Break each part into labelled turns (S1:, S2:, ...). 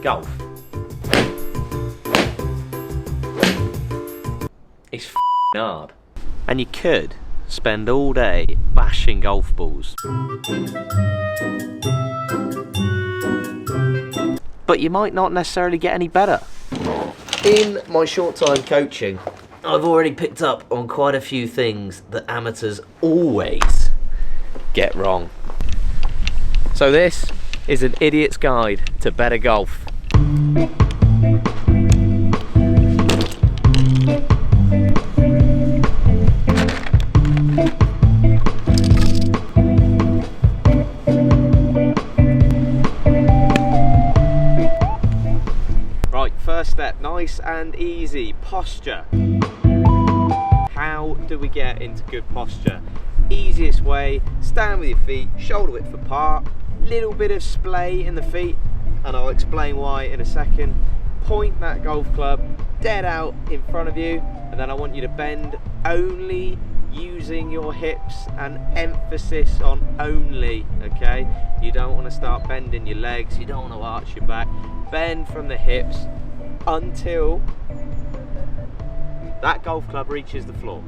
S1: golf. It's hard. And you could spend all day bashing golf balls. But you might not necessarily get any better. In my short time coaching, I've already picked up on quite a few things that amateurs always get wrong. So this is an idiot's guide to better golf. Right, first step, nice and easy, posture. How do we get into good posture? Easiest way, stand with your feet shoulder width apart, little bit of splay in the feet, and I'll explain why in a second. Point that golf club dead out in front of you, and then I want you to bend only using your hips, and emphasis on only, okay? You don't want to start bending your legs, you don't want to arch your back. Bend from the hips until that golf club reaches the floor.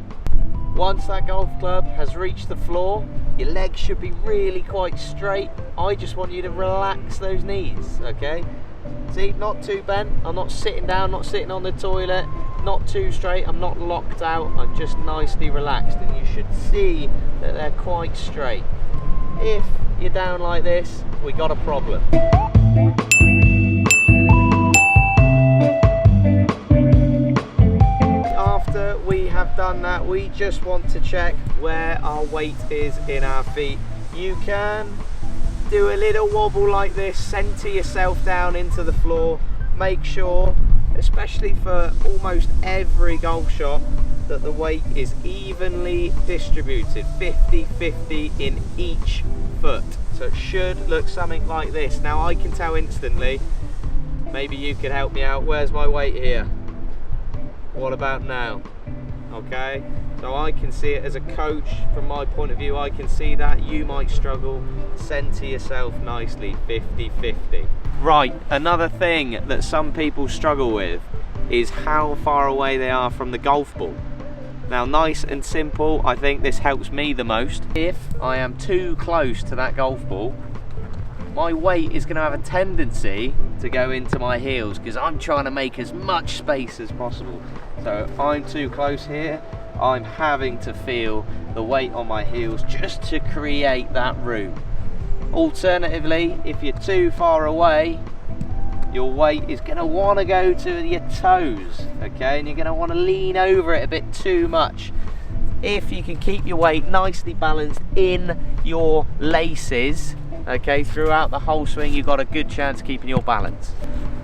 S1: Once that golf club has reached the floor, your legs should be really quite straight. I just want you to relax those knees, okay? See, not too bent. I'm not sitting down, not sitting on the toilet, not too straight. I'm not locked out. I'm just nicely relaxed, and you should see that they're quite straight. If you're down like this, we got a problem. After we have done that, we just want to check where our weight is in our feet. You can do a little wobble like this, center yourself down into the floor. Make sure, especially for almost every golf shot, that the weight is evenly distributed, 50-50 in each foot. So it should look something like this. Now I can tell instantly, maybe you could help me out. Where's my weight here? What about now? Okay, so I can see it as a coach. From my point of view, I can see that. You might struggle. Center yourself nicely, 50-50. Right, another thing that some people struggle with is how far away they are from the golf ball. Now, nice and simple, I think this helps me the most. If I am too close to that golf ball, my weight is going to have a tendency to go into my heels because I'm trying to make as much space as possible. So if I'm too close here, I'm having to feel the weight on my heels just to create that room. Alternatively, if you're too far away, your weight is going to want to go to your toes, okay, and you're going to want to lean over it a bit too much. If you can keep your weight nicely balanced in your laces, okay, throughout the whole swing, you've got a good chance of keeping your balance.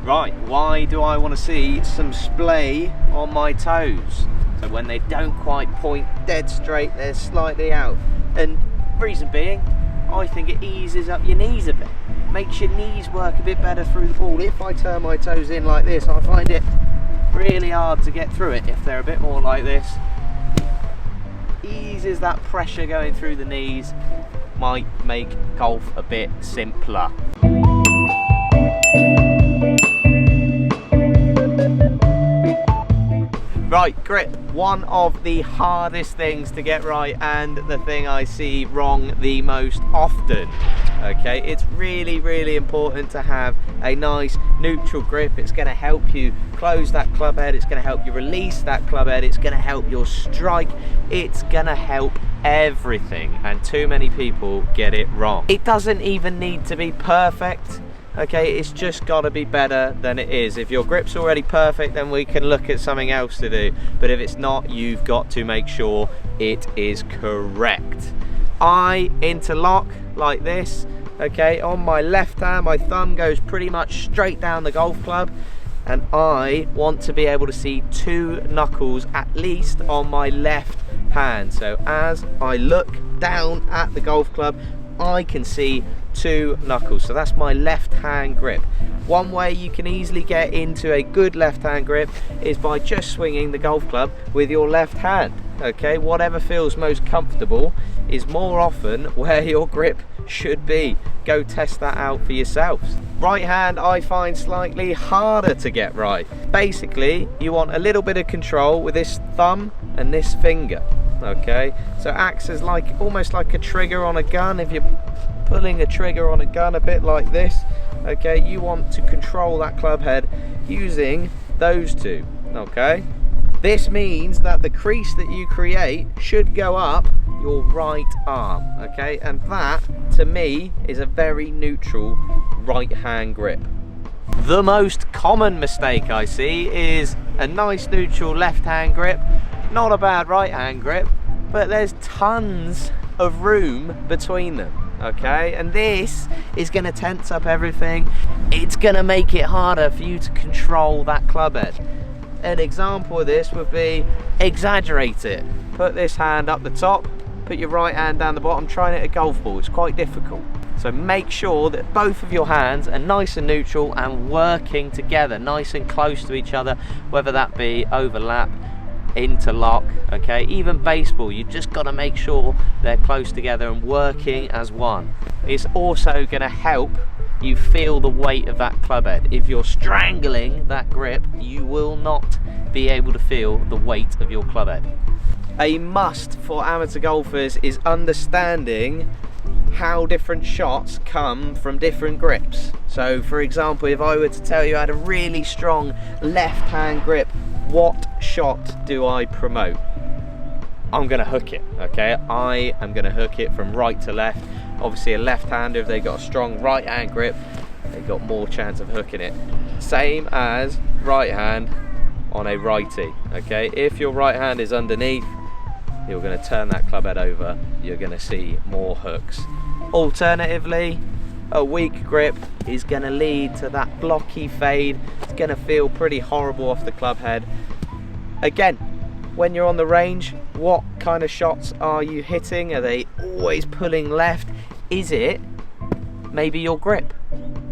S1: Right, why do I want to see some splay on my toes? So when they don't quite point dead straight, they're slightly out. And reason being, I think it eases up your knees a bit. Makes your knees work a bit better through the ball. If I turn my toes in like this, I find it really hard to get through it. If they're a bit more like this, eases that pressure going through the knees, might make golf a bit simpler. Right, grip, one of the hardest things to get right, and the thing I see wrong the most often. Okay, it's really important to have a nice neutral grip. It's going to help you close that club head, it's going to help you release that club head, it's going to help your strike, it's going to help everything, and too many people get it wrong. It doesn't even need to be perfect. Okay, it's just got to be better than it is. If your grip's already perfect, then we can look at something else to do. But if it's not, you've got to make sure it is correct. I interlock like this. Okay, on my left hand, my thumb goes pretty much straight down the golf club. And I want to be able to see 2 knuckles at least on my left hand. So as I look down at the golf club, I can see 2 knuckles. So that's my left hand grip. One way you can easily get into a good left hand grip is by just swinging the golf club with your left hand. Okay, whatever feels most comfortable is more often where your grip should be. Go test that out for yourselves. Right hand I find slightly harder to get right. Basically, you want a little bit of control with this thumb and this finger. Okay, so acts as like almost like a trigger on a gun. If you're pulling a trigger on a gun a bit like this, okay, you want to control that club head using those two. Okay, this means that the crease that you create should go up your right arm. Okay, and that to me is a very neutral right hand grip. The most common mistake I see is a nice neutral left hand grip, not a bad right hand grip, but there's tons of room between them. Okay, and this is going to tense up everything. It's going to make it harder for you to control that club head. An example of this would be exaggerate it. Put this hand up the top, put your right hand down the bottom, trying it at a golf ball. It's quite difficult. So make sure that both of your hands are nice and neutral and working together, nice and close to each other, whether that be overlap, interlock, okay, even baseball, you just got to make sure they're close together and working as one. It's also going to help you feel the weight of that club head. If you're strangling that grip, you will not be able to feel the weight of your club head. A must for amateur golfers is understanding how different shots come from different grips. So for example, if I were to tell you I had a really strong left hand grip, what shot do I promote? I'm going to hook it. Okay, I am going to hook it from right to left. Obviously a left-hander, if they've got a strong right hand grip, they've got more chance of hooking it. Same as right hand on a righty. Okay, if your right hand is underneath, you're going to turn that club head over, you're going to see more hooks. Alternatively, a weak grip is going to lead to that blocky fade. It's going to feel pretty horrible off the club head. Again, when you're on the range, what kind of shots are you hitting? Are they always pulling left? Is it maybe your grip?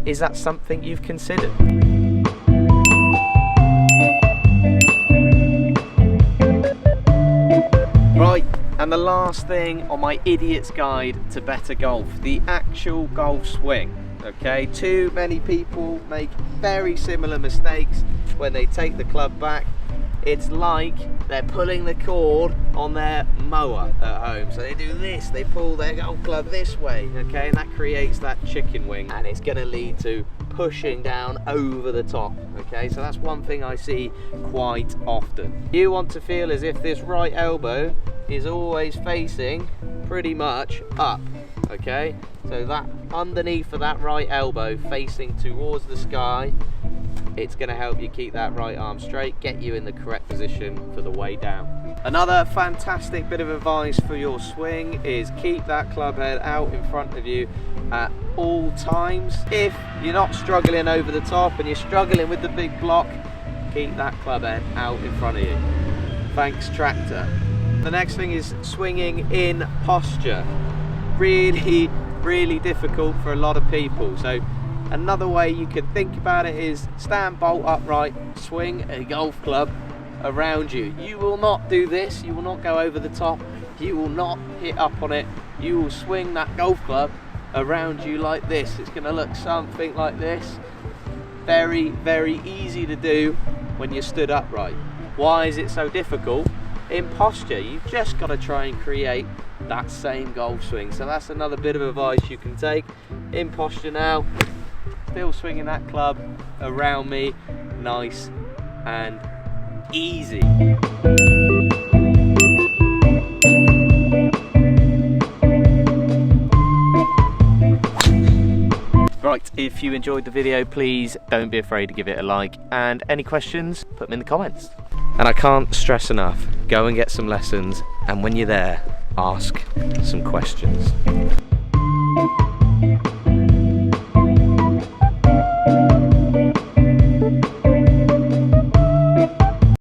S1: Is that something you've considered? Right, and the last thing on my idiot's guide to better golf, the actual golf swing. Okay, too many people make very similar mistakes when they take the club back. It's like they're pulling the cord on their mower at home. So they do this, they pull their golf club this way, okay, and that creates that chicken wing, and it's going to lead to pushing down over the top. Okay, so that's one thing I see quite often. You want to feel as if this right elbow is always facing pretty much up. Okay, so that underneath of that right elbow facing towards the sky, it's going to help you keep that right arm straight, get you in the correct position for the way down. Another fantastic bit of advice for your swing is keep that club head out in front of you at all times. If you're not struggling over the top and you're struggling with the big block, keep that club head out in front of you. Thanks, Tractor. The next thing is swinging in posture. Really difficult for a lot of people. So another way you can think about it is stand bolt upright, swing a golf club around you. You will not do this, you will not go over the top, you will not hit up on it, you will swing that golf club around you like this. It's going to look something like this. Very easy to do when you're stood upright. Why is it so difficult? In posture, you've just got to try and create that same golf swing. So that's another bit of advice you can take. In posture now, still swinging that club around me, nice and easy. Right, if you enjoyed the video, please don't be afraid to give it a like, and any questions, put them in the comments. And I can't stress enough, go and get some lessons, and when you're there, ask some questions.